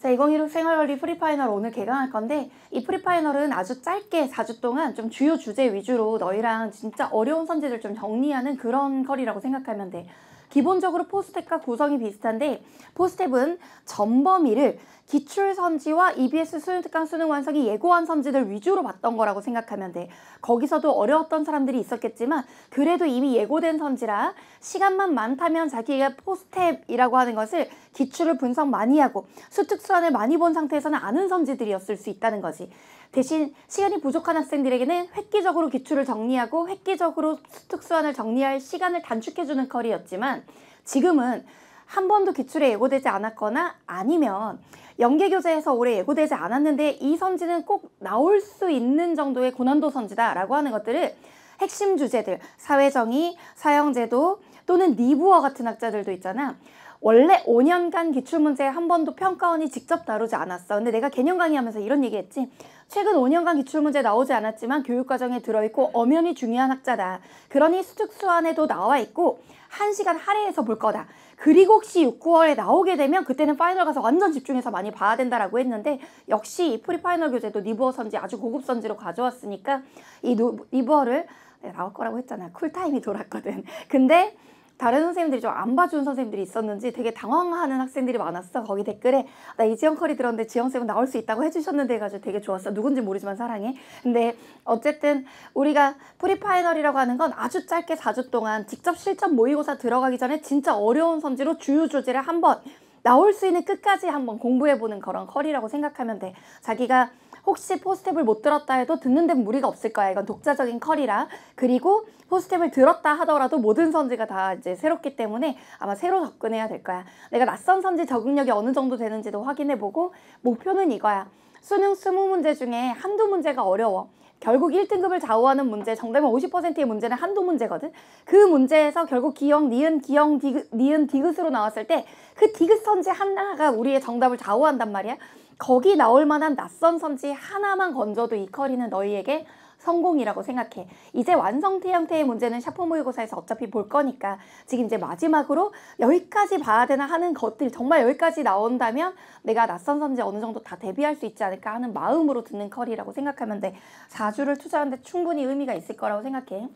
자, 2016 생활관리 프리파이널 오늘 개강할 건데, 이 프리파이널은 아주 짧게 4주 동안 좀 주요 주제 위주로 너희랑 진짜 어려운 선지들 좀 정리하는 그런 컬이라고 생각하면 돼. 기본적으로 포스텝과 구성이 비슷한데, 포스텝은 전범위를 기출선지와 EBS 수능특강 수능 완성이 예고한 선지들 위주로 봤던 거라고 생각하면 돼. 거기서도 어려웠던 사람들이 있었겠지만 그래도 이미 예고된 선지라 시간만 많다면 자기가 포스텝이라고 하는 것을 기출을 분석 많이 하고 수특수안을 많이 본 상태에서는 아는 선지들이었을 수 있다는 거지. 대신 시간이 부족한 학생들에게는 획기적으로 기출을 정리하고 획기적으로 수특수안을 정리할 시간을 단축해주는 컬이었지만, 지금은 한 번도 기출에 예고되지 않았거나 아니면 연계교재에서 올해 예고되지 않았는데 이 선지는 꼭 나올 수 있는 정도의 고난도 선지다라고 하는 것들을 핵심 주제들, 사회정의, 사형제도 또는 니부어 같은 학자들도 있잖아. 원래 5년간 기출문제 한 번도 평가원이 직접 다루지 않았어. 근데 내가 개념 강의하면서 이런 얘기했지. 최근 5년간 기출문제 나오지 않았지만 교육과정에 들어있고 엄연히 중요한 학자다. 그러니 수특수안에도 나와 있고 1시간 할애해서 볼 거다. 그리고 혹시 6, 9월에 나오게 되면 그때는 파이널 가서 완전 집중해서 많이 봐야 된다라고 했는데, 역시 이 프리파이널 교재도 니부어 선지 아주 고급 선지로 가져왔으니까 이 니부어를 내가 나올 거라고 했잖아. 쿨타임이 돌았거든. 근데 다른 선생님들이 좀 안 봐준 선생님들이 있었는지 되게 당황하는 학생들이 많았어. 거기 댓글에 나 이지영 컬이 들었는데 지영쌤은 나올 수 있다고 해주셨는데 해가지고 되게 좋았어. 누군지 모르지만 사랑해. 근데 어쨌든 우리가 프리파이널이라고 하는 건 아주 짧게 4주 동안 직접 실전 모의고사 들어가기 전에 진짜 어려운 선지로 주요 주제를 한번 나올 수 있는 끝까지 한번 공부해보는 그런 컬이라고 생각하면 돼. 자기가 혹시 포스텝을 못 들었다 해도 듣는 데는 무리가 없을 거야. 이건 독자적인 컬이라. 그리고 포스텝을 들었다 하더라도 모든 선지가 다 이제 새롭기 때문에 아마 새로 접근해야 될 거야. 내가 낯선 선지 적응력이 어느 정도 되는지도 확인해보고, 목표는 이거야. 수능 20문제 중에 한두 문제가 어려워. 결국 1등급을 좌우하는 문제, 정답은 50%의 문제는 한두 문제거든. 그 문제에서 결국 기역, 니은, 기역, 니은, 디귿으로 나왔을 때 그 디귿 선지 하나가 우리의 정답을 좌우한단 말이야. 거기 나올 만한 낯선 선지 하나만 건져도 이 컬이는 너희에게 성공이라고 생각해. 이제 완성태 형태의 문제는 샤프 모의고사에서 어차피 볼 거니까 지금 이제 마지막으로 여기까지 봐야 되나 하는 것들, 정말 여기까지 나온다면 내가 낯선 선지 어느 정도 다 대비할 수 있지 않을까 하는 마음으로 듣는 컬이라고 생각하면 돼. 4주를 투자하는데 충분히 의미가 있을 거라고 생각해.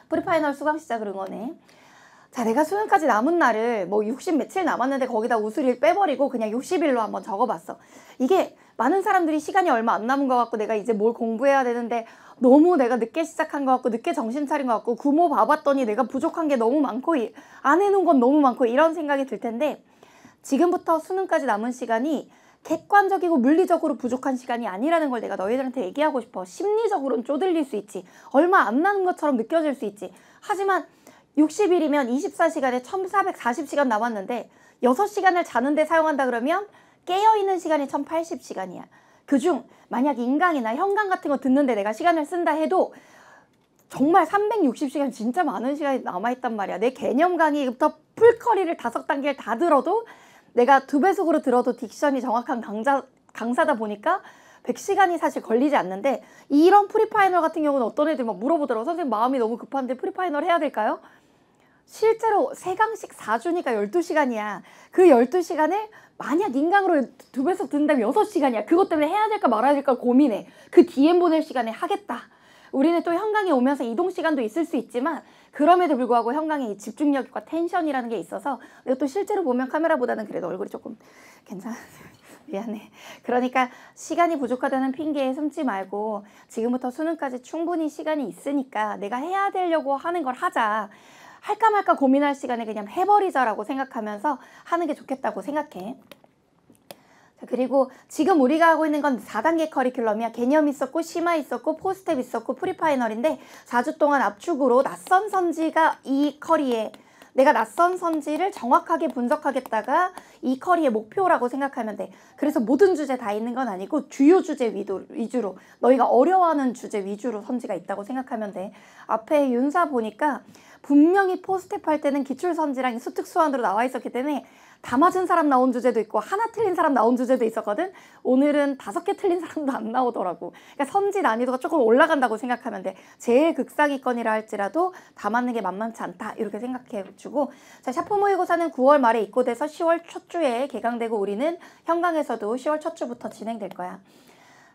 프리파이널 수강 시작을 응원해. 자, 내가 수능까지 남은 날을 뭐 60 며칠 남았는데 거기다 우수리를 빼버리고 그냥 60일로 한번 적어봤어. 이게 많은 사람들이 시간이 얼마 안 남은 것 같고 내가 이제 뭘 공부해야 되는데 너무 내가 늦게 시작한 것 같고 늦게 정신 차린 것 같고 구모 봐봤더니 내가 부족한 게 너무 많고 안 해놓은 건 너무 많고 이런 생각이 들 텐데, 지금부터 수능까지 남은 시간이 객관적이고 물리적으로 부족한 시간이 아니라는 걸 내가 너희들한테 얘기하고 싶어. 심리적으로는 쪼들릴 수 있지. 얼마 안 나는 것처럼 느껴질 수 있지. 하지만 60일이면 24시간에 1440시간 남았는데 6시간을 자는데 사용한다 그러면 깨어있는 시간이 1080시간이야. 그중 만약 인강이나 현강 같은 거 듣는데 내가 시간을 쓴다 해도 정말 360시간 진짜 많은 시간이 남아있단 말이야. 내 개념 강의부터 풀커리를 5단계를 다 들어도 내가 2배속으로 들어도 딕션이 정확한 강사다 보니까 100시간이 사실 걸리지 않는데, 이런 프리파이널 같은 경우는 어떤 애들 막 물어보더라고. 선생님 마음이 너무 급한데 프리파이널 해야 될까요? 실제로 3강씩 4주니까 12시간이야. 그 12시간을 만약 인강으로 2배속 듣는다면 6시간이야. 그것 때문에 해야 될까 말아야 될까 고민해. 그 DM 보낼 시간에 하겠다. 우리는 또 현강에 오면서 이동 시간도 있을 수 있지만 그럼에도 불구하고 현강에 집중력과 텐션이라는 게 있어서 내가 또 실제로 보면 카메라보다는 그래도 얼굴이 조금 괜찮아. 미안해. 그러니까 시간이 부족하다는 핑계에 숨지 말고 지금부터 수능까지 충분히 시간이 있으니까 내가 해야 되려고 하는 걸 하자. 할까 말까 고민할 시간에 그냥 해버리자라고 생각하면서 하는 게 좋겠다고 생각해. 자, 그리고 지금 우리가 하고 있는 건 4단계 커리큘럼이야. 개념 있었고 심화 있었고 포스텝 있었고 프리파이널인데 4주 동안 압축으로 낯선 선지가 이 커리에, 내가 낯선 선지를 정확하게 분석하겠다가 이 커리의 목표라고 생각하면 돼. 그래서 모든 주제 다 있는 건 아니고 주요 주제 위주로 너희가 어려워하는 주제 위주로 선지가 있다고 생각하면 돼. 앞에 윤사 보니까 분명히 포스텝 할 때는 기출선지랑 수특수안으로 나와 있었기 때문에 다 맞은 사람 나온 주제도 있고 하나 틀린 사람 나온 주제도 있었거든. 오늘은 5개 틀린 사람도 안 나오더라고. 그러니까 선지 난이도가 조금 올라간다고 생각하면 돼. 제일 극상위권이라 할지라도 다 맞는 게 만만치 않다 이렇게 생각해주고, 자, 샤프 모의고사는 9월 말에 입고돼서 10월 첫 주에 개강되고 우리는 현강에서도 10월 첫 주부터 진행될 거야.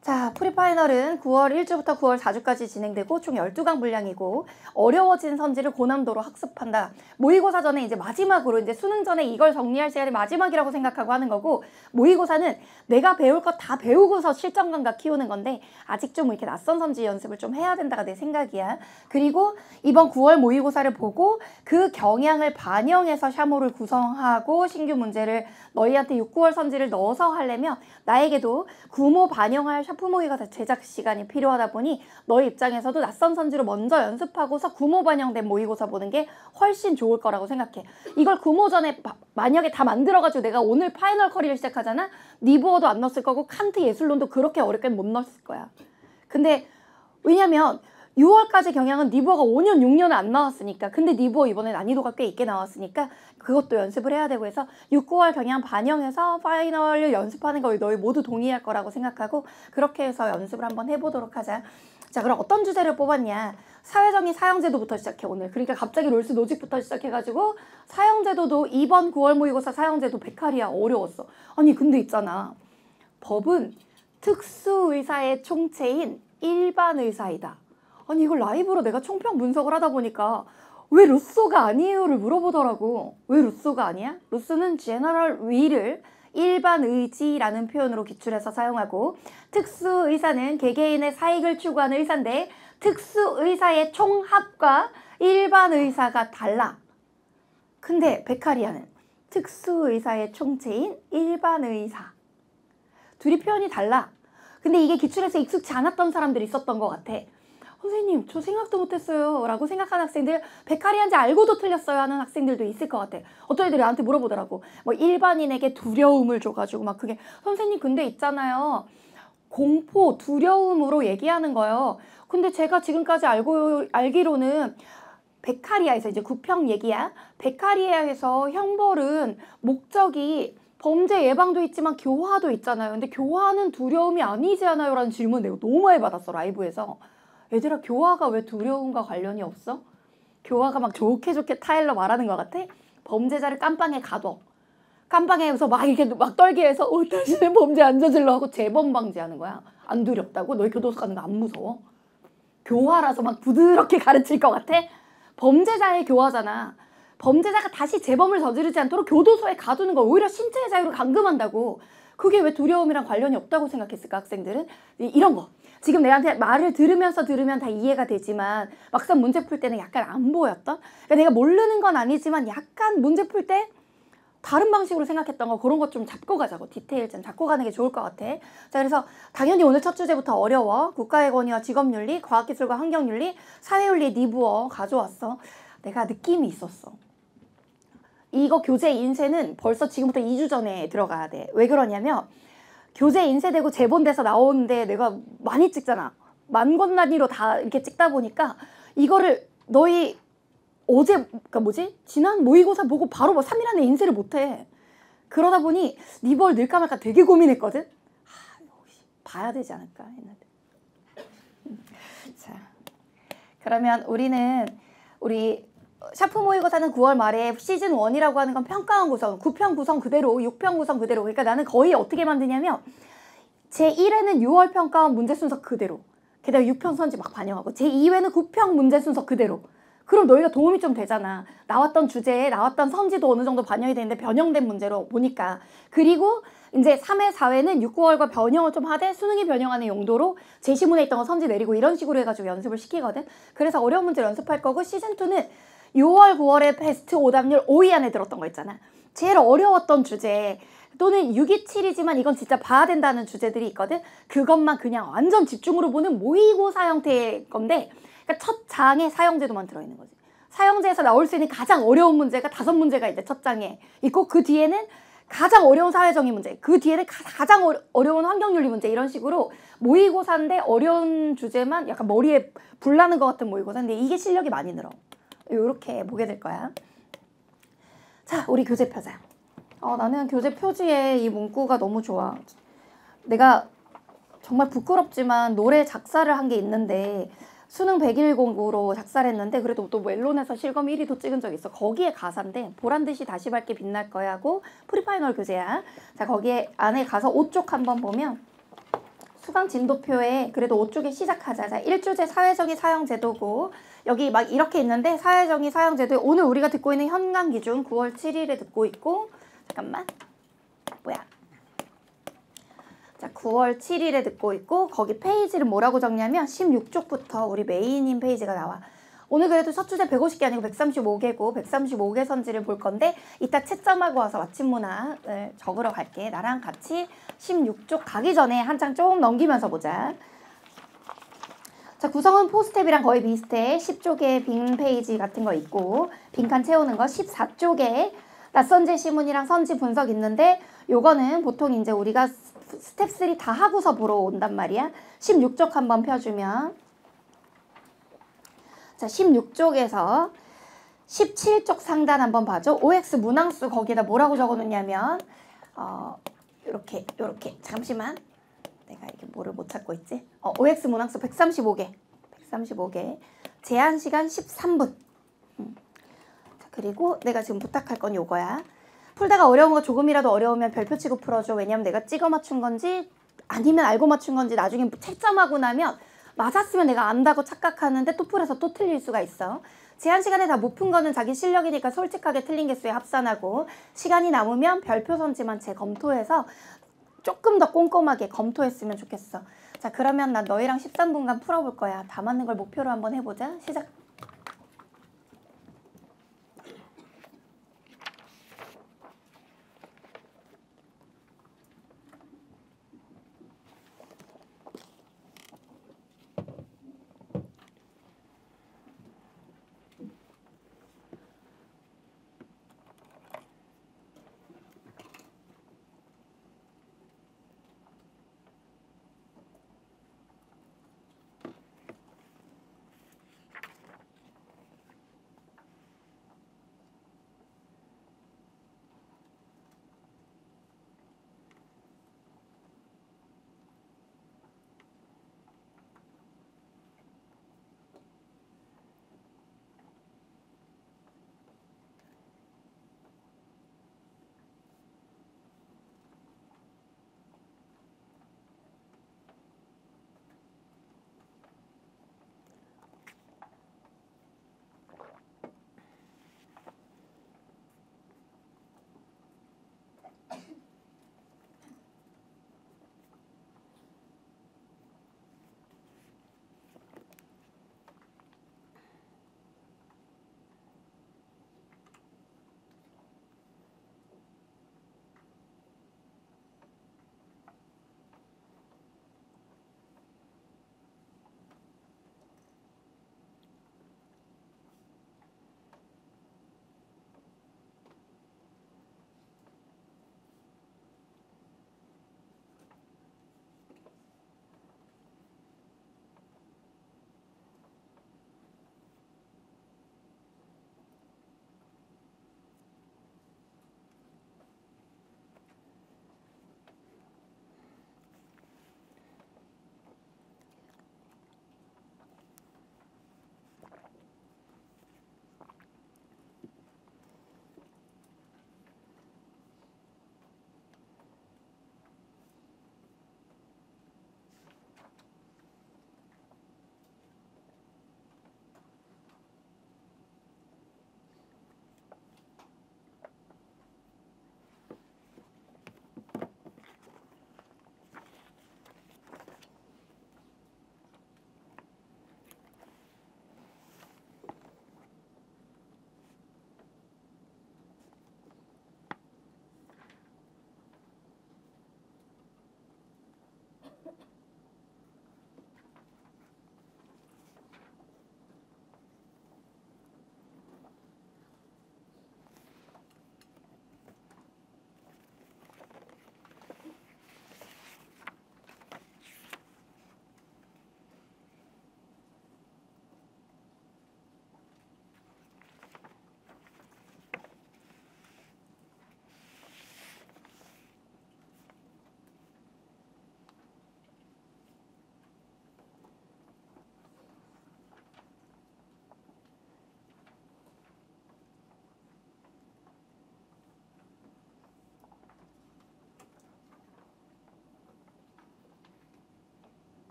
자, 프리파이널은 9월 1주부터 9월 4주까지 진행되고 총 12강 분량이고 어려워진 선지를 고난도로 학습한다. 모의고사 전에 이제 마지막으로 이제 수능 전에 이걸 정리할 시간이 마지막이라고 생각하고 하는 거고, 모의고사는 내가 배울 거 다 배우고서 실전 감각 키우는 건데 아직 좀 이렇게 낯선 선지 연습을 좀 해야 된다가 내 생각이야. 그리고 이번 9월 모의고사를 보고 그 경향을 반영해서 샤모를 구성하고 신규 문제를 너희한테 6, 9월 선지를 넣어서 하려면 나에게도 구모 반영할 샤프 모의고사 제작 시간이 필요하다 보니 너희 입장에서도 낯선 선지로 먼저 연습하고서 구모 반영된 모의고사 보는 게 훨씬 좋을 거라고 생각해. 이걸 구모 전에 만약에 다 만들어가지고 내가 오늘 파이널 커리를 시작하잖아? 니부어도 안 넣었을 거고 칸트 예술론도 그렇게 어렵게 못 넣었을 거야. 근데 왜냐면 6월까지 경향은 니부어가 5년, 6년을 안 나왔으니까. 근데 니부어 이번에 난이도가 꽤 있게 나왔으니까 그것도 연습을 해야 되고 해서 6, 9월 경향 반영해서 파이널을 연습하는 거 너희 모두 동의할 거라고 생각하고 그렇게 해서 연습을 한번 해보도록 하자. 자, 그럼 어떤 주제를 뽑았냐? 사회정의 사형제도부터 시작해 오늘. 그러니까 갑자기 롤스 노직부터 시작해가지고 사형제도도 이번 9월 모의고사 사형제도 백칼이야. 어려웠어. 아니 근데 있잖아. 법은 특수의사의 총체인 일반의사이다. 아니 이걸 라이브로 내가 총평 분석을 하다 보니까 왜 루소가 아니에요를 물어보더라고. 왜 루소가 아니야? 루소는 general will을 일반 의지라는 표현으로 기출해서 사용하고, 특수의사는 개개인의 사익을 추구하는 의사인데 특수의사의 총합과 일반 의사가 달라. 근데 베카리아는 특수의사의 총체인 일반 의사. 둘이 표현이 달라. 근데 이게 기출에서 익숙치 않았던 사람들이 있었던 것 같아. 선생님 저 생각도 못했어요 라고 생각하는 학생들, 베카리아인지 알고도 틀렸어요 하는 학생들도 있을 것 같아. 어떤 애들이 나한테 물어보더라고. 뭐 일반인에게 두려움을 줘가지고 막 그게 선생님 근데 있잖아요. 공포, 두려움으로 얘기하는 거예요. 근데 제가 지금까지 알기로는 베카리아에서 이제 구평 얘기야. 베카리아에서 형벌은 목적이 범죄 예방도 있지만 교화도 있잖아요. 근데 교화는 두려움이 아니지 않아요? 라는 질문 내가 너무 많이 받았어 라이브에서. 얘들아 교화가 왜 두려움과 관련이 없어? 교화가 막 좋게 타일러 말하는 것 같아? 범죄자를 깜빵에 가둬. 깜빵에서 막 이렇게 막 떨게 해서 다시는 범죄 안 저질러 하고 재범 방지하는 거야. 안 두렵다고? 너희 교도소 가는 거 안 무서워? 교화라서 막 부드럽게 가르칠 것 같아? 범죄자의 교화잖아. 범죄자가 다시 재범을 저지르지 않도록 교도소에 가두는 거 오히려 신체의 자유를 감금한다고. 그게 왜 두려움이랑 관련이 없다고 생각했을까 학생들은? 이런 거. 지금 내한테 말을 들으면 다 이해가 되지만 막상 문제 풀 때는 약간 안 보였던? 그러니까 내가 모르는 건 아니지만 약간 문제 풀 때 다른 방식으로 생각했던 거, 그런 것 좀 잡고 가자고. 디테일 좀 잡고 가는 게 좋을 것 같아. 자, 그래서 당연히 오늘 첫 주제부터 어려워. 국가의 권위와 직업윤리, 과학기술과 환경윤리, 사회윤리, 니부어 가져왔어. 내가 느낌이 있었어. 이거 교재 인쇄는 벌써 지금부터 2주 전에 들어가야 돼. 왜 그러냐면 교재 인쇄되고 재본돼서 나오는데 내가 많이 찍잖아. 만권 단위로 다 이렇게 찍다 보니까 이거를 너희 어제 지난 모의고사 보고 바로 3일 안에 인쇄를 못해. 그러다 보니 니벌 넣을까 말까 되게 고민했거든. 봐야 되지 않을까 했는데. 자, 그러면 우리 샤프 모의고사는 9월 말에 시즌 1이라고 하는 건 평가원 구성, 9편 구성 그대로, 6편 구성 그대로. 그러니까 나는 거의 어떻게 만드냐면 제1회는 6월 평가원 문제 순서 그대로, 게다가 6편 선지 막 반영하고, 제2회는 9편 문제 순서 그대로. 그럼 너희가 도움이 좀 되잖아. 나왔던 주제에 나왔던 선지도 어느 정도 반영이 되는데 변형된 문제로 보니까. 그리고 이제 3회, 4회는 6, 9월과 변형을 좀 하되 수능이 변형하는 용도로 제시문에 있던 거 선지 내리고 이런 식으로 해가지고 연습을 시키거든. 그래서 어려운 문제를 연습할 거고, 시즌2는 6월, 9월에 베스트 오답률 5위 안에 들었던 거 있잖아. 제일 어려웠던 주제 또는 6위, 7위지만 이건 진짜 봐야 된다는 주제들이 있거든. 그것만 그냥 완전 집중으로 보는 모의고사 형태의 건데, 그러니까 첫 장에 사형제도만 들어있는 거지. 사형제에서 나올 수 있는 가장 어려운 문제가 5문제가 이제 첫 장에 있고, 그 뒤에는 가장 어려운 사회정의 문제, 그 뒤에는 가장 어려운 환경윤리 문제, 이런 식으로 모의고사인데 어려운 주제만 약간 머리에 불나는 것 같은 모의고사인데 이게 실력이 많이 늘어. 이렇게 보게 될 거야. 자, 우리 교재 펴자. 나는 교재 표지에 이 문구가 너무 좋아. 내가 정말 부끄럽지만 노래 작사를 한 게 있는데 수능 100일 공부로 작사를 했는데 그래도 또 멜론에서 실검 1위도 찍은 적이 있어. 거기에 가사인데 보란 듯이 다시 밝게 빛날 거야 하고 프리파이널 교재야. 자, 거기에 안에 가서 5쪽 한번 보면 수강 진도표에 그래도 5쪽에 시작하자. 자, 1주제 사회정의 사용제도고 여기 막 이렇게 있는데 사회정의 사용제도에 오늘 우리가 듣고 있는 현강 기준 9월 7일에 듣고 있고 잠깐만 뭐야 자 9월 7일에 듣고 있고 거기 페이지를 뭐라고 적냐면 16쪽부터 우리 메인인 페이지가 나와. 오늘 그래도 첫 주제 150개 아니고 135개고 135개 선지를 볼 건데 이따 채점하고 와서 마침문화를 적으러 갈게. 나랑 같이 16쪽 가기 전에 한 장 좀 넘기면서 보자. 자, 구성은 포스텝이랑 거의 비슷해. 10쪽에 빈 페이지 같은 거 있고 빈칸 채우는 거 14쪽에 낯선 제시문이랑 선지 분석 있는데 요거는 보통 이제 우리가 스텝 3 다 하고서 보러 온단 말이야. 16쪽 한번 펴주면 자 16쪽에서 17쪽 상단 한번 봐줘. OX 문항수 거기에다 뭐라고 적어놓냐면 요렇게 잠시만 내가 이게 뭐를 못 찾고 있지? OX 문항수 135개 제한시간 13분 자, 그리고 내가 지금 부탁할 건 요거야. 풀다가 어려운 거 조금이라도 어려우면 별표 치고 풀어줘. 왜냐면 내가 찍어 맞춘 건지 아니면 알고 맞춘 건지 나중에 채점하고 나면 맞았으면 내가 안다고 착각하는데 또 풀어서 또 틀릴 수가 있어. 제한 시간에 다 못 푼 거는 자기 실력이니까 솔직하게 틀린 개수에 합산하고 시간이 남으면 별표 선지만 재검토해서 조금 더 꼼꼼하게 검토했으면 좋겠어. 자, 그러면 나 너희랑 13분간 풀어볼 거야. 다 맞는 걸 목표로 한번 해보자. 시작.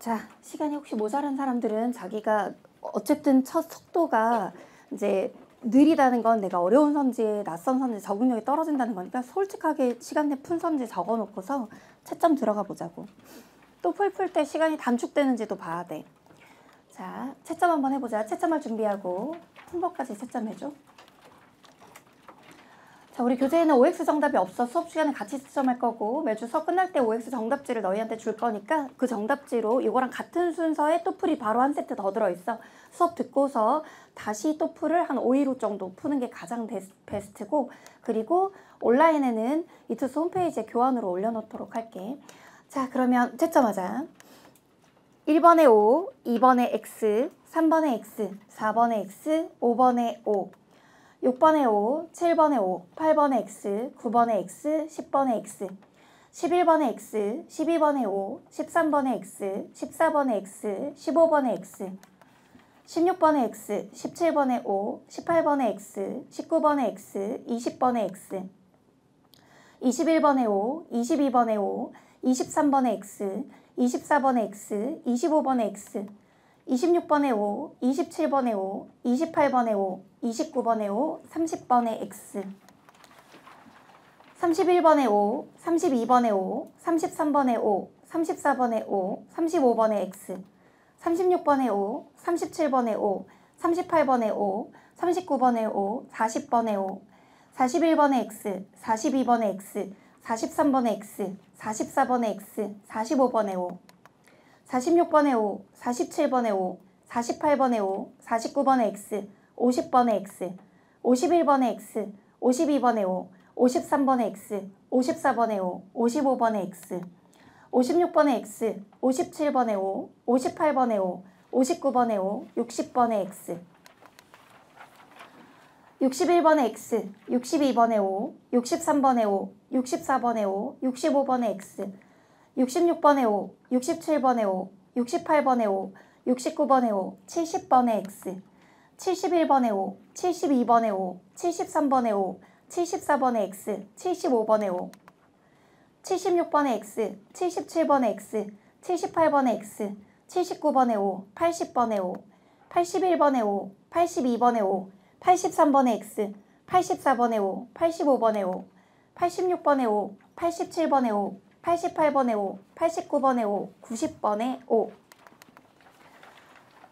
자, 시간이 혹시 모자란 사람들은 자기가 어쨌든 첫 속도가 이제 느리다는 건 내가 어려운 선지에 낯선 선지에 적응력이 떨어진다는 거니까 솔직하게 시간 내 푼 선지 적어놓고서 채점 들어가 보자고. 또 풀 때 시간이 단축되는지도 봐야 돼. 자, 채점 한번 해보자. 채점할 준비하고 푼 것까지 채점해줘. 자, 우리 교재에는 OX 정답이 없어 수업 시간에 같이 채점할 거고 매주 수업 끝날 때 OX 정답지를 너희한테 줄 거니까 그 정답지로 이거랑 같은 순서에 또 풀이 바로 한 세트 더 들어있어. 수업 듣고서 다시 또 풀을 한 5일 후 정도 푸는 게 가장 베스트고 그리고 온라인에는 이투스 홈페이지에 교환으로 올려놓도록 할게. 자, 그러면 채점하자. 1번에 5, 2번에 X, 3번에 X, 4번에 X, 5번에 5 6번에 5, 7번에 5, 8번에 X, 9번에 X, 10번에 X 11번에 X, 12번에 5, 13번에 X, 14번에 X, 15번에 X 16번에 X, 17번에 5, 18번에 X, 19번에 X, 20번에 X 21번에 5, 22번에 5, 23번에 X, 24번에 X, 25번에 X 26번에 5, 27번에 5, 28번에 5, 29번에 5, 30번에 X 31번에 5, 32번에 5, 33번에 5, 34번에 5, 35번에 X 36번에 5, 37번에 5, 38번에 5, 39번에 5, 40번에 5 41번에 X, 42번에 X, 43번에 X, 44번에 X, 45번에 5 46번에 5, 47번에 5, 48번에 5, 49번에 X, 50번에 X, 51번에 X, 52번에 5, 53번에 X, 54번에 5, 55번에 X, 56번에 X, 57번에 5, 58번에 5, 59번에 5, 60번에 X 61번에 X, 62번에 5, 63번에 5, 64번에 5, 65번에 X 66번에 5, 67번에 5, 68번에 5, 69번에 5, 70번에 X 71번에 5, 72번에 5, 73번에 5, 74번에 X, 75번에 5 76번에 X, 77번에 X, 78번에 X, 79번에 5, 80번에 5 81번에 5, 82번에 5, 83번에 X, 84번에 5, 85번에 5 86번에 5, 87번에 5, 88번에 5, 89번에 5, 90번에 5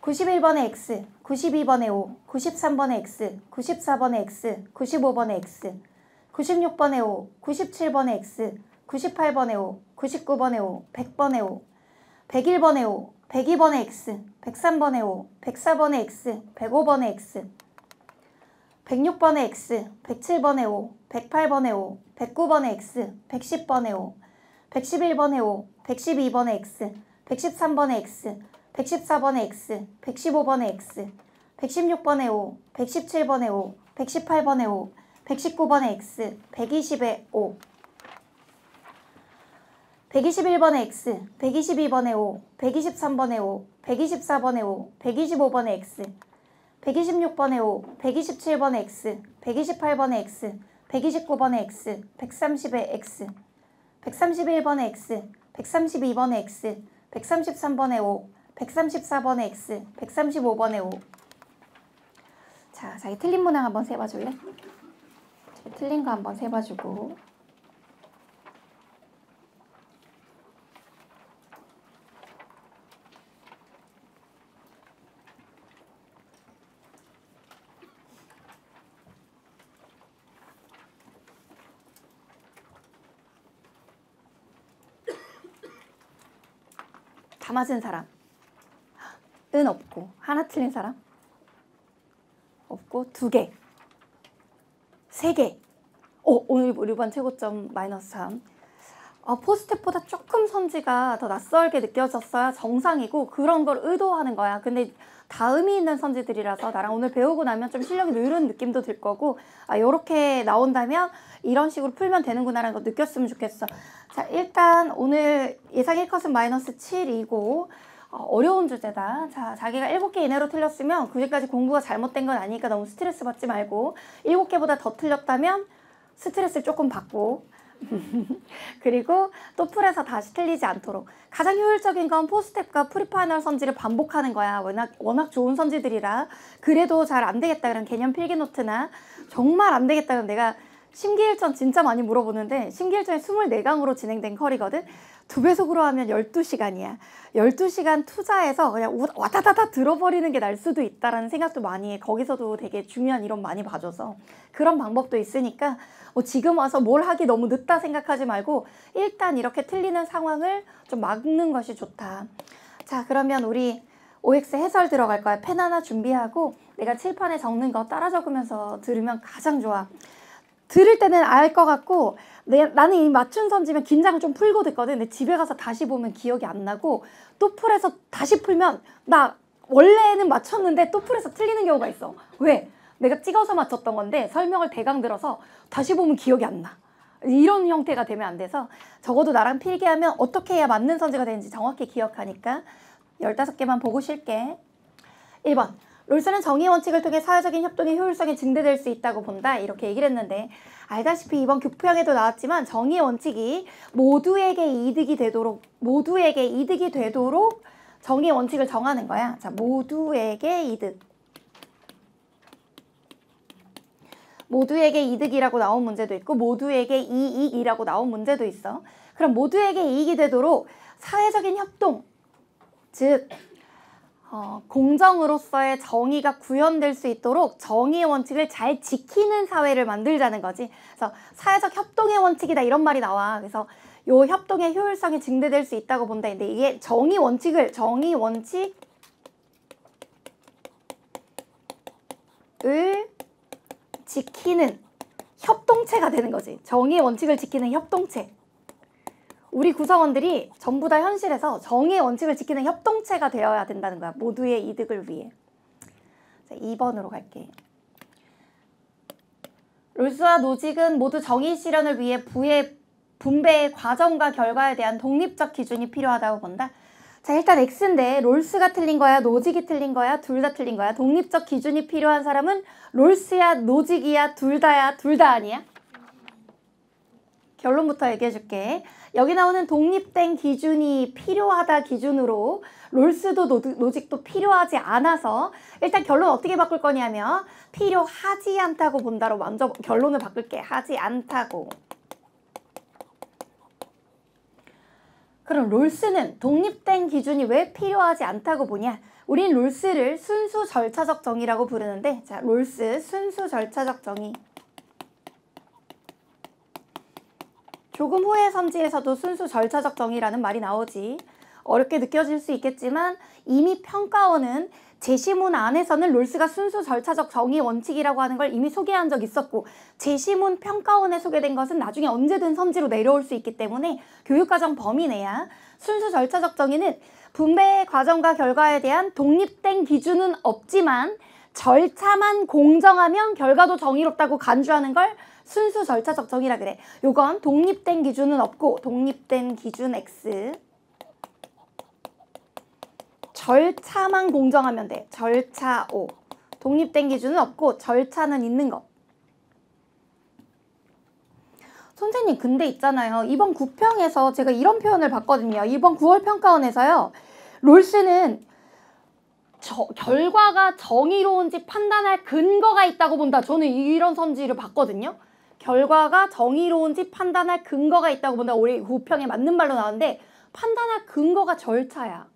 91번에 X, 92번에 5, 93번에 X, 94번에 X, 95번에 X 96번에 5, 97번에 X, 98번에 5, 99번에 5, 100번에 5 101번에 5, 102번에 X, 103번에 5, 104번에 X, 105번에 X 106번에 X, 107번에 5, 108번에 5, 109번에 X, 110번에 5 111번에 5, 112번에 X, 113번에 X, 114번에 X, 115번에 X, 116번에 5, 117번에 5, 118번에 5, 119번에 X, 120에 5 121번에 X, 122번에 5, 123번에 5, 124번에 5, 125번에 X 126번에 5, 127번에 X, 128번에 X, 129번에 X, 130에 X 131번에 X, 132번에 X, 133번에 5, 134번에 X, 135번에 5 자, 자기 틀린 문항 한번 세봐줄래? 틀린 거 한번 세봐주고 다 맞은 사람 은 없고 하나 틀린 사람 없고 2개 3개 오늘 우리 반 최고점 -3 포스트보다 조금 선지가 더 낯설게 느껴졌어야 정상이고 그런 걸 의도하는 거야. 근데 다 의미 있는 선지들이라서 나랑 오늘 배우고 나면 좀 실력이 늘은 느낌도 들 거고 요렇게 나온다면 이런 식으로 풀면 되는구나 라는 거 느꼈으면 좋겠어. 자, 일단 오늘 예상 1컷은 -7이고 어려운 주제다. 자, 자기가 7개 이내로 틀렸으면 그제까지 공부가 잘못된 건 아니니까 너무 스트레스 받지 말고 7개보다 더 틀렸다면 스트레스를 조금 받고 그리고 또 풀에서 다시 틀리지 않도록 가장 효율적인 건 포스텝과 프리파이널 선지를 반복하는 거야. 워낙 좋은 선지들이라. 그래도 잘 안 되겠다 그런 개념 필기노트나 정말 안 되겠다 그럼 내가 심기일전 진짜 많이 물어보는데 심기일전이 24강으로 진행된 컬이거든. 2배속으로 하면 12시간이야. 12시간 투자해서 그냥 와다다다 들어버리는 게 날 수도 있다라는 생각도 많이 해. 거기서도 되게 중요한 이론 많이 봐줘서 그런 방법도 있으니까 지금 와서 뭘 하기 너무 늦다 생각하지 말고 일단 이렇게 틀리는 상황을 좀 막는 것이 좋다. 자, 그러면 우리 OX 해설 들어갈 거야. 펜 하나 준비하고 내가 칠판에 적는 거 따라 적으면서 들으면 가장 좋아. 들을 때는 알 것 같고 나는 이 맞춘 선지면 긴장을 좀 풀고 듣거든. 근데 집에 가서 다시 보면 기억이 안 나고 또 풀에서 다시 풀면 나 원래는 맞췄는데 또 풀에서 틀리는 경우가 있어. 왜? 내가 찍어서 맞췄던 건데 설명을 대강 들어서 다시 보면 기억이 안 나. 이런 형태가 되면 안 돼서 적어도 나랑 필기하면 어떻게 해야 맞는 선지가 되는지 정확히 기억하니까 15개만 보고 쉴게. 1번. 롤스는 정의 원칙을 통해 사회적인 협동의 효율성이 증대될 수 있다고 본다. 이렇게 얘기를 했는데 알다시피 이번 교표형에도 나왔지만 정의 원칙이 모두에게 이득이 되도록 정의 원칙을 정하는 거야. 자, 모두에게 이득. 모두에게 이득이라고 나온 문제도 있고 모두에게 이익이라고 나온 문제도 있어. 그럼 모두에게 이익이 되도록 사회적인 협동, 즉 공정으로서의 정의가 구현될 수 있도록 정의의 원칙을 잘 지키는 사회를 만들자는 거지. 그래서 사회적 협동의 원칙이다 이런 말이 나와. 그래서 요 협동의 효율성이 증대될 수 있다고 본다. 근데 이게 정의 원칙을 지키는 협동체가 되는 거지. 정의의 원칙을 지키는 협동체. 우리 구성원들이 전부 다 현실에서 정의의 원칙을 지키는 협동체가 되어야 된다는 거야. 모두의 이득을 위해. 자, 2번으로 갈게. 롤스와 노직은 모두 정의 실현을 위해 분배의 과정과 결과에 대한 독립적 기준이 필요하다고 본다. 자, 일단 X인데 롤스가 틀린 거야? 노직이 틀린 거야? 둘 다 틀린 거야? 독립적 기준이 필요한 사람은 롤스야? 노직이야? 둘 다야? 둘 다 아니야? 결론부터 얘기해 줄게. 여기 나오는 독립된 기준이 필요하다 기준으로 롤스도 노직도 필요하지 않아서 일단 결론 어떻게 바꿀 거냐면 필요하지 않다고 본다로 먼저 결론을 바꿀게. 하지 않다고. 그럼 롤스는 독립된 기준이 왜 필요하지 않다고 보냐? 우린 롤스를 순수 절차적 정의라고 부르는데 자, 롤스 순수 절차적 정의. 조금 후의 선지에서도 순수 절차적 정의라는 말이 나오지. 어렵게 느껴질 수 있겠지만 이미 평가원은 제시문 안에서는 롤스가 순수 절차적 정의 원칙이라고 하는 걸 이미 소개한 적 있었고 제시문 평가원에 소개된 것은 나중에 언제든 선지로 내려올 수 있기 때문에 교육과정 범위 내야 순수 절차적 정의는 분배의 과정과 결과에 대한 독립된 기준은 없지만 절차만 공정하면 결과도 정의롭다고 간주하는 걸 순수 절차적 정의라 그래. 요건 독립된 기준은 없고 독립된 기준 X. 절차만 공정하면 돼. 절차 O. 독립된 기준은 없고 절차는 있는 것. 선생님 근데 있잖아요. 이번 9평에서 제가 이런 표현을 봤거든요. 이번 9월 평가원에서요. 롤스는 결과가 정의로운지 판단할 근거가 있다고 본다. 저는 이런 선지를 봤거든요. 결과가 정의로운지 판단할 근거가 있다고 본다. 우리 9평에 맞는 말로 나왔는데 판단할 근거가 절차야.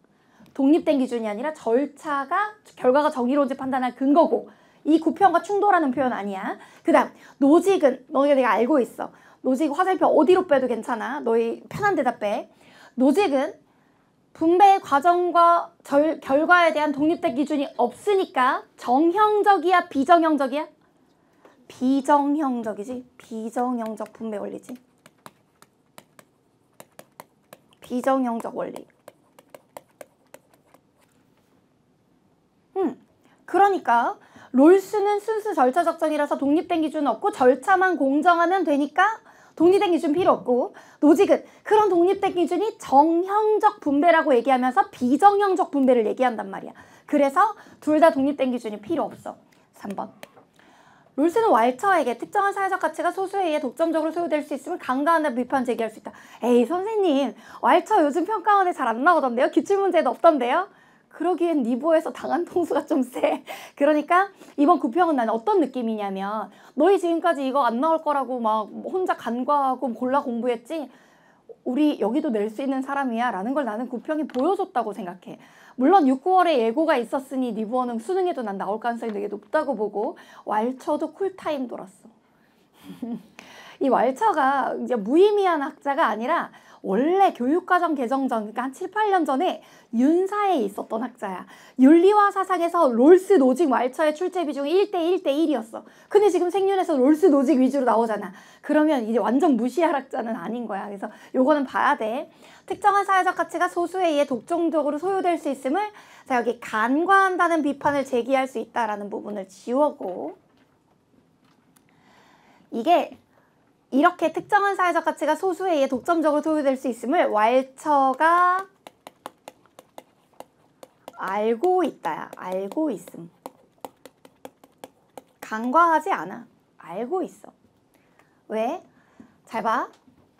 독립된 기준이 아니라 절차가 결과가 정의로운지 판단할 근거고 이 9평과 충돌하는 표현 아니야. 그 다음 노직은 너희가 내가 알고 있어. 노직 화살표 어디로 빼도 괜찮아. 너희 편한 데다 빼. 노직은 분배의 과정과 결과에 대한 독립된 기준이 없으니까 정형적이야 비정형적이야? 비정형적이지. 비정형적 분배 원리지. 비정형적 원리. 그러니까 롤스는 순수 절차적 정의라서 독립된 기준은 없고 절차만 공정하면 되니까 독립된 기준 필요 없고 노직은 그런 독립된 기준이 정형적 분배라고 얘기하면서 비정형적 분배를 얘기한단 말이야. 그래서 둘 다 독립된 기준이 필요 없어. 3번. 롤스는 왈처에게 특정한 사회적 가치가 소수에 의해 독점적으로 소유될 수 있음을 간과한다는 비판 제기할 수 있다. 에이 선생님, 왈처 요즘 평가원에 잘 안 나오던데요? 기출문제도 없던데요? 그러기엔 니보에서 당한 통수가 좀 세. 그러니까 이번 구평은 나는 어떤 느낌이냐면, 너희 지금까지 이거 안 나올 거라고 막 혼자 간과하고 골라 공부했지? 우리 여기도 낼 수 있는 사람이야 라는 걸 나는 구평이 보여줬다고 생각해. 물론 6, 9월에 예고가 있었으니 니부어는 수능에도 난 나올 가능성이 되게 높다고 보고, 왈처도 쿨타임 돌았어. 이 왈처가 이제 무의미한 학자가 아니라 원래 교육과정 개정 전, 그러니까 한 7, 8년 전에 윤사에 있었던 학자야. 윤리와 사상에서 롤스 노직 왈처의 출제 비중이 1대 1대1이었어. 근데 지금 생윤에서 롤스 노직 위주로 나오잖아. 그러면 이제 완전 무시할 학자는 아닌 거야. 그래서 요거는 봐야 돼. 특정한 사회적 가치가 소수에 의해 독점적으로 소유될 수 있음을, 자 여기 간과한다는 비판을 제기할 수 있다라는 부분을 지우고, 이게 이렇게 특정한 사회적 가치가 소수에 의해 독점적으로 소유될 수 있음을 왈처가 알고 있다야. 알고 있음. 간과하지 않아. 알고 있어. 왜? 잘 봐.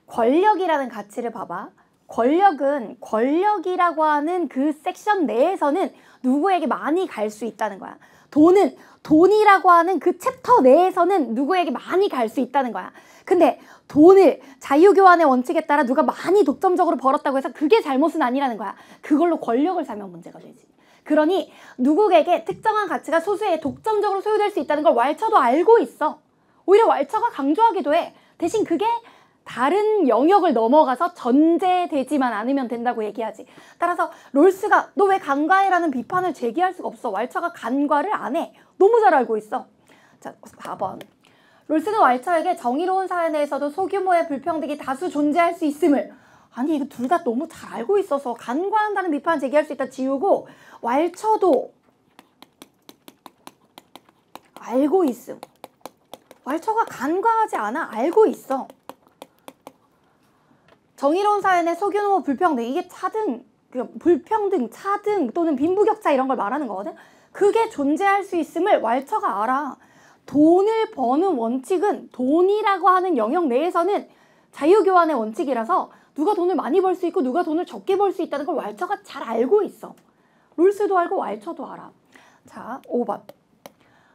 권력이라는 가치를 봐봐. 권력은 권력이라고 하는 그 섹션 내에서는 누구에게 많이 갈 수 있다는 거야. 돈은 돈이라고 하는 그 챕터 내에서는 누구에게 많이 갈 수 있다는 거야. 근데 돈을 자유교환의 원칙에 따라 누가 많이 독점적으로 벌었다고 해서 그게 잘못은 아니라는 거야. 그걸로 권력을 사면 문제가 되지. 그러니 누구에게 특정한 가치가 소수에 독점적으로 소유될 수 있다는 걸 왈처도 알고 있어. 오히려 왈처가 강조하기도 해. 대신 그게 다른 영역을 넘어가서 전제되지만 않으면 된다고 얘기하지. 따라서 롤스가 너 왜 간과해라는 비판을 제기할 수가 없어. 왈처가 간과를 안 해. 너무 잘 알고 있어. 자, 4번. 롤스는 왈처에게 정의로운 사회 내에서도 소규모의 불평등이 다수 존재할 수 있음을, 아니 이거 둘 다 너무 잘 알고 있어서 간과한다는 비판 제기할 수 있다 지우고, 왈처도 알고 있음. 왈처가 간과하지 않아. 알고 있어. 정의로운 사회 내 소규모 불평등, 이게 차등, 불평등, 차등 또는 빈부격차 이런 걸 말하는 거거든. 그게 존재할 수 있음을 왈처가 알아. 돈을 버는 원칙은 돈이라고 하는 영역 내에서는 자유교환의 원칙이라서 누가 돈을 많이 벌 수 있고 누가 돈을 적게 벌 수 있다는 걸 왈처가 잘 알고 있어. 롤스도 알고 왈처도 알아. 자, 5번.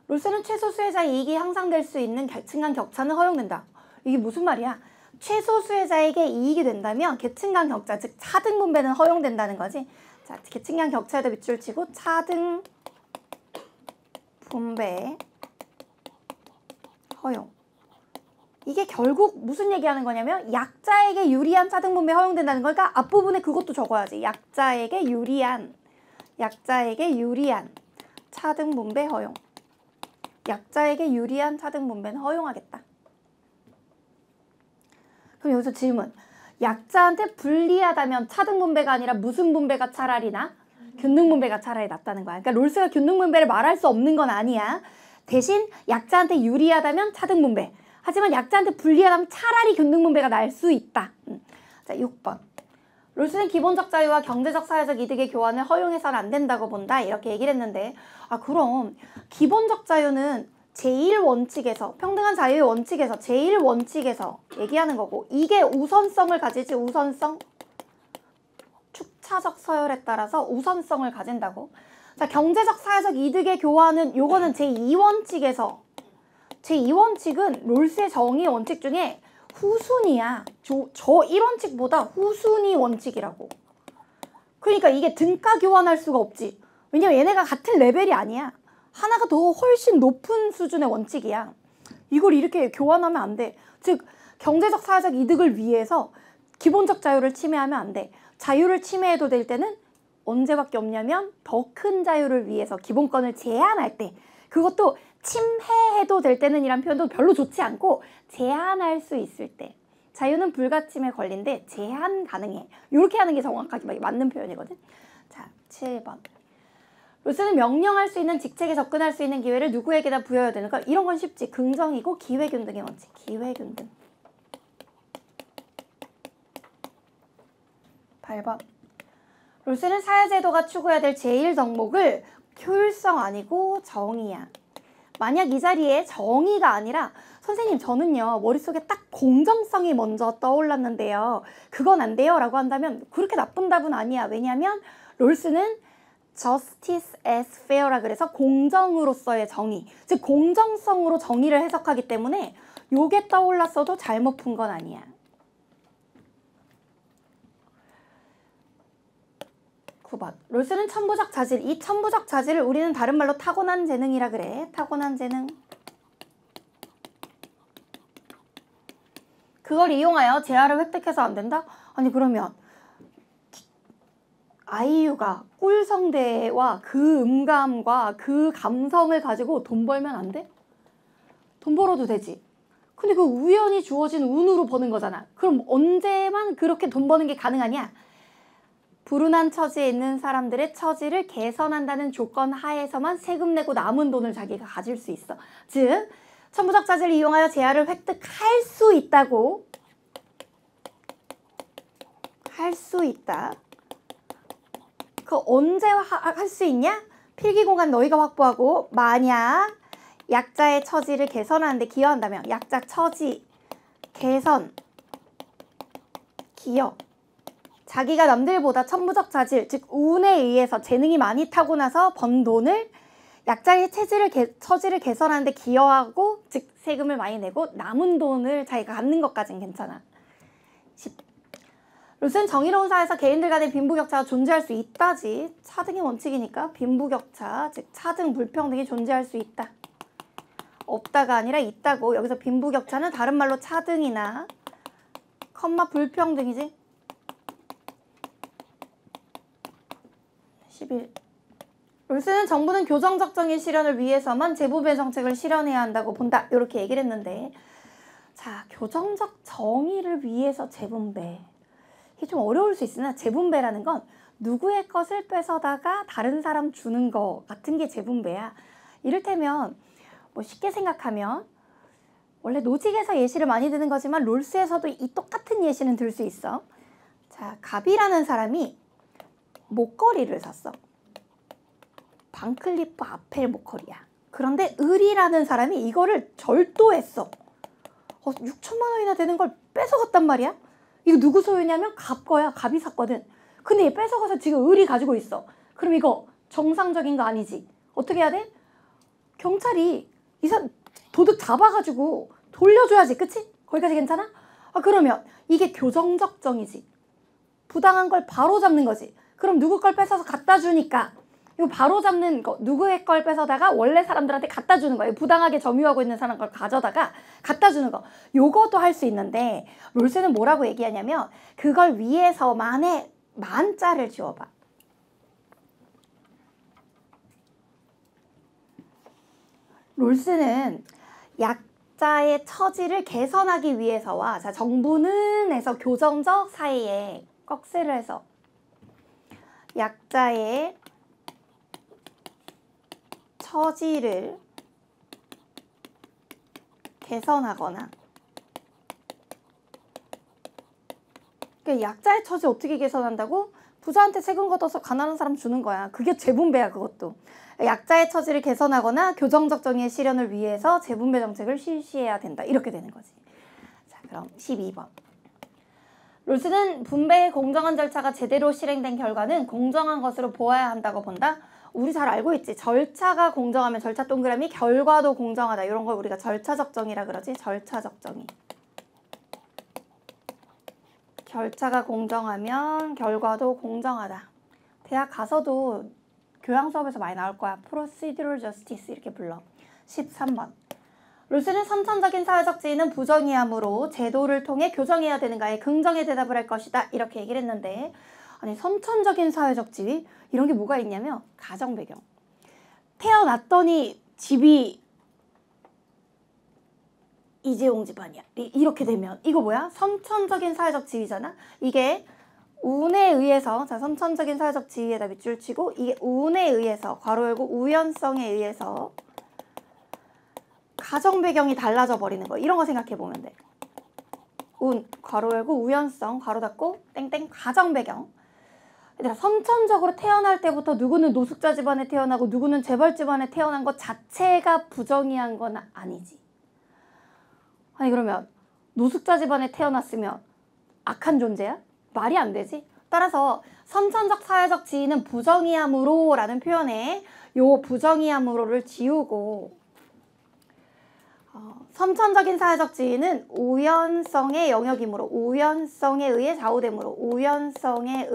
롤스는 최소 수혜자의 이익이 향상될 수 있는 계층 간 격차는 허용된다. 이게 무슨 말이야? 최소 수혜자에게 이익이 된다면 계층 간 격차, 즉 차등 분배는 허용된다는 거지. 자, 계층 간 격차에도 밑줄 치고 차등 분배 허용. 이게 결국 무슨 얘기하는 거냐면 약자에게 유리한 차등 분배 허용된다는 거니까 앞부분에 그것도 적어야지. 약자에게 유리한 차등 분배 허용. 약자에게 유리한 차등 분배는 허용하겠다. 그럼 여기서 질문. 약자한테 불리하다면 차등 분배가 아니라 무슨 분배가 차라리 나? 균등 분배가 차라리 낫다는 거야. 그러니까 롤스가 균등 분배를 말할 수 없는 건 아니야. 대신 약자한테 유리하다면 차등 분배. 하지만 약자한테 불리하다면 차라리 균등 분배가 날 수 있다. 자, 6번. 롤스는 기본적 자유와 경제적 사회적 이득의 교환을 허용해서는 안 된다고 본다. 이렇게 얘기를 했는데, 아 그럼 기본적 자유는 제1원칙에서, 평등한 자유의 원칙에서 제1원칙에서 얘기하는 거고, 이게 우선성을 가지지. 우선성. 축차적 서열에 따라서 우선성을 가진다고. 자, 경제적 사회적 이득의 교환은 요거는 제2원칙에서, 제2원칙은 롤스의 정의 원칙 중에 후순위야. 저 1원칙보다 후순위 원칙이라고. 그러니까 이게 등가 교환할 수가 없지. 왜냐면 얘네가 같은 레벨이 아니야. 하나가 더 훨씬 높은 수준의 원칙이야. 이걸 이렇게 교환하면 안 돼. 즉 경제적 사회적 이득을 위해서 기본적 자유를 침해하면 안 돼. 자유를 침해해도 될 때는 언제밖에 없냐면 더 큰 자유를 위해서 기본권을 제한할 때, 그것도 침해해도 될 때는 이란 표현도 별로 좋지 않고 제한할 수 있을 때. 자유는 불가침에 걸린데 제한 가능해. 이렇게 하는 게 정확하게 맞는 표현이거든. 자, 7번. 롤스는 명령할 수 있는 직책에 접근할 수 있는 기회를 누구에게나 부여해야 되는가? 이런 건 쉽지. 긍정이고 기회균등의 원칙. 기회균등. 8번. 롤스는 사회제도가 추구해야 될 제1덕목을 효율성 아니고 정의야. 만약 이 자리에 정의가 아니라 선생님 저는요 머릿속에 딱 공정성이 먼저 떠올랐는데요. 그건 안 돼요 라고 한다면 그렇게 나쁜 답은 아니야. 왜냐하면 롤스는 justice as fair라 그래서 공정으로서의 정의, 즉 공정성으로 정의를 해석하기 때문에 요게 떠올랐어도 잘못 푼 건 아니야. 9번. 롤스는 천부적 자질. 이 천부적 자질을 우리는 다른 말로 타고난 재능이라 그래. 타고난 재능. 그걸 이용하여 재화를 획득해서 안 된다? 아니 그러면 아이유가 꿀성대와 그 음감과 그 감성을 가지고 돈 벌면 안 돼? 돈 벌어도 되지. 근데 그 우연히 주어진 운으로 버는 거잖아. 그럼 언제만 그렇게 돈 버는 게 가능하냐? 불운한 처지에 있는 사람들의 처지를 개선한다는 조건 하에서만 세금 내고 남은 돈을 자기가 가질 수 있어. 즉 천부적 자질을 이용하여 재화를 획득할 수 있다고. 할 수 있다. 그 언제 할 수 있냐? 필기공간 너희가 확보하고 만약 약자의 처지를 개선하는 데 기여한다면 약자 처지 개선 기여 자기가 남들보다 천부적 자질 즉 운에 의해서 재능이 많이 타고나서 번 돈을 약자의 처지를 개선하는 데 기여하고 즉 세금을 많이 내고 남은 돈을 자기가 갖는 것까지는 괜찮아. 10. 롯은 정의로운 사회에서 개인들 간의 빈부격차가 존재할 수 있다지. 차등의 원칙이니까 빈부격차 즉 차등 불평등이 존재할 수 있다. 없다가 아니라 있다고. 여기서 빈부격차는 다른 말로 차등이나 컴마 불평등이지. 11. 롤스는 정부는 교정적 정의 실현을 위해서만 재분배 정책을 실현해야 한다고 본다. 이렇게 얘기를 했는데 자 교정적 정의를 위해서 재분배 이게 좀 어려울 수 있으나 재분배라는 건 누구의 것을 뺏어다가 다른 사람 주는 거 같은 게 재분배야. 이를테면 뭐 쉽게 생각하면 원래 노직에서 예시를 많이 드는 거지만 롤스에서도 이 똑같은 예시는 들 수 있어. 자 갑이라는 사람이 목걸이를 샀어. 반클리프 아펠 목걸이야. 그런데 을이라는 사람이 이거를 절도했어. 6천만 원이나 되는 걸 뺏어갔단 말이야. 이거 누구 소유냐면 갑 거야. 갑이 샀거든. 근데 얘 뺏어가서 지금 을이 가지고 있어. 그럼 이거 정상적인 거 아니지. 어떻게 해야 돼? 경찰이 이 사람 도둑 잡아가지고 돌려줘야지. 그치? 거기까지 괜찮아? 그러면 이게 교정적 정의지. 부당한 걸 바로 잡는 거지. 그럼 누구 걸 뺏어서 갖다 주니까 이거 바로 잡는 거 누구의 걸 뺏어다가 원래 사람들한테 갖다 주는 거예요. 부당하게 점유하고 있는 사람 걸 가져다가 갖다 주는 거. 요것도 할 수 있는데 롤스는 뭐라고 얘기하냐면 그걸 위해서만의 만자를 지워봐. 롤스는 약자의 처지를 개선하기 위해서와 자 정부는 해서 교정적 사이에 꺽쇠를 해서 약자의 처지를 개선하거나 그러니까 약자의 처지 어떻게 개선한다고? 부자한테 세금 걷어서 가난한 사람 주는 거야. 그게 재분배야. 그것도. 약자의 처지를 개선하거나 교정적 정의의 실현을 위해서 재분배 정책을 실시해야 된다. 이렇게 되는 거지. 자, 그럼 12번. 롤스는 분배의 공정한 절차가 제대로 실행된 결과는 공정한 것으로 보아야 한다고 본다. 우리 잘 알고 있지. 절차가 공정하면 절차 동그라미 결과도 공정하다. 이런 걸 우리가 절차적 정의라 그러지. 절차적 정의. 절차가 공정하면 결과도 공정하다. 대학 가서도 교양 수업에서 많이 나올 거야. Procedural Justice 이렇게 불러. 13번. 롤스는 선천적인 사회적 지위는 부정의하므로 제도를 통해 교정해야 되는가에 긍정의 대답을 할 것이다. 이렇게 얘기를 했는데 아니 선천적인 사회적 지위? 이런 게 뭐가 있냐면 가정 배경. 태어났더니 집이 이재용 집안이야. 이렇게 되면 이거 뭐야? 선천적인 사회적 지위잖아. 이게 운에 의해서 자 선천적인 사회적 지위에다 밑줄 치고 이게 운에 의해서 괄호 열고 우연성에 의해서 가정 배경이 달라져 버리는 거. 이런 거 생각해 보면 돼. 운 괄호 열고 우연성 괄호 닫고 땡땡 가정 배경. 얘들아, 선천적으로 태어날 때부터 누구는 노숙자 집안에 태어나고 누구는 재벌 집안에 태어난 것 자체가 부정의한 건 아니지. 아니 그러면 노숙자 집안에 태어났으면 악한 존재야? 말이 안 되지. 따라서 선천적 사회적 지위는 부정의함으로 라는 표현에 요 부정의함으로를 지우고 선천적인 사회적 지위는 우연성의 영역이므로 우연성에 의해 좌우되므로 우연성에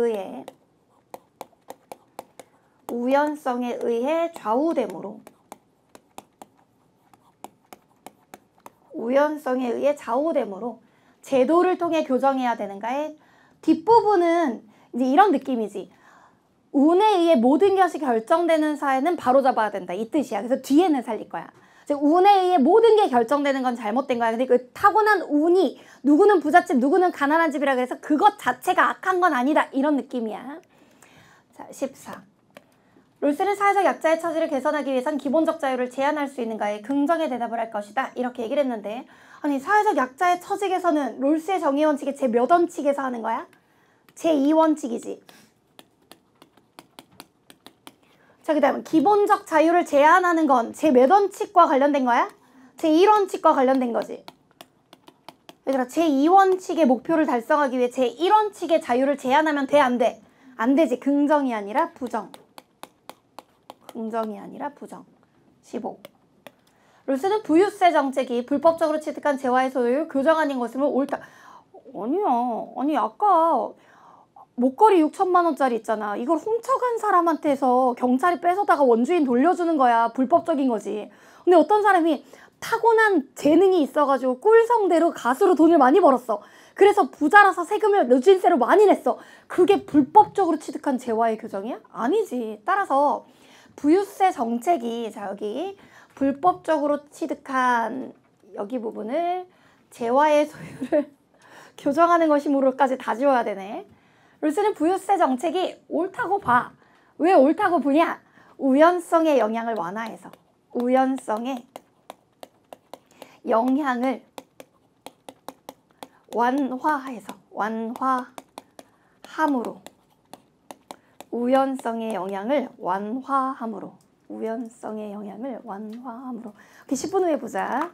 의해 좌우되므로 우연성에 의해 좌우되므로 제도를 통해 교정해야 되는가에 뒷부분은 이제 이런 느낌이지. 운에 의해 모든 것이 결정되는 사회는 바로잡아야 된다 이 뜻이야. 그래서 뒤에는 살릴 거야. 즉 운에 의해 모든 게 결정되는 건 잘못된 거야. 근데 그 타고난 운이 누구는 부잣집 누구는 가난한 집이라 그래서 그것 자체가 악한 건 아니다 이런 느낌이야. 자 14. 롤스는 사회적 약자의 처지를 개선하기 위해선 기본적 자유를 제한할 수 있는가에 긍정의 대답을 할 것이다 이렇게 얘기를 했는데, 아니 사회적 약자의 처지 개선은 롤스의 정의 원칙의 제 몇 원칙에서 하는 거야? 제 2원칙이지. 자, 그 다음 기본적 자유를 제한하는 건 제 몇 원칙과 관련된 거야? 제 1원칙과 관련된 거지. 얘들아, 제 2원칙의 목표를 달성하기 위해 제 1원칙의 자유를 제한하면 돼, 안 돼? 안 되지. 긍정이 아니라 부정. 긍정이 아니라 부정. 15. 롤스는 부유세 정책이 불법적으로 취득한 재화의 소유를 교정하는 것임을 옳다. 아니야. 아니 아까 목걸이 6천만 원짜리 있잖아. 이걸 훔쳐간 사람한테서 경찰이 뺏어다가 원주인 돌려주는 거야. 불법적인 거지. 근데 어떤 사람이 타고난 재능이 있어가지고 꿀성대로 가수로 돈을 많이 벌었어. 그래서 부자라서 세금을 누진세로 많이 냈어. 그게 불법적으로 취득한 재화의 교정이야? 아니지. 따라서 부유세 정책이 자 여기 불법적으로 취득한 여기 부분을 재화의 소유를 교정하는 것이므로까지 다 지워야 되네. 롤스는 부유세 정책이 옳다고 봐. 왜 옳다고 보냐? 우연성의 영향을 완화해서. 우연성의 영향을 완화해서. 완화함으로. 우연성의 영향을 완화함으로. 우연성의 영향을 완화함으로. 오케이, 10분 후에 보자.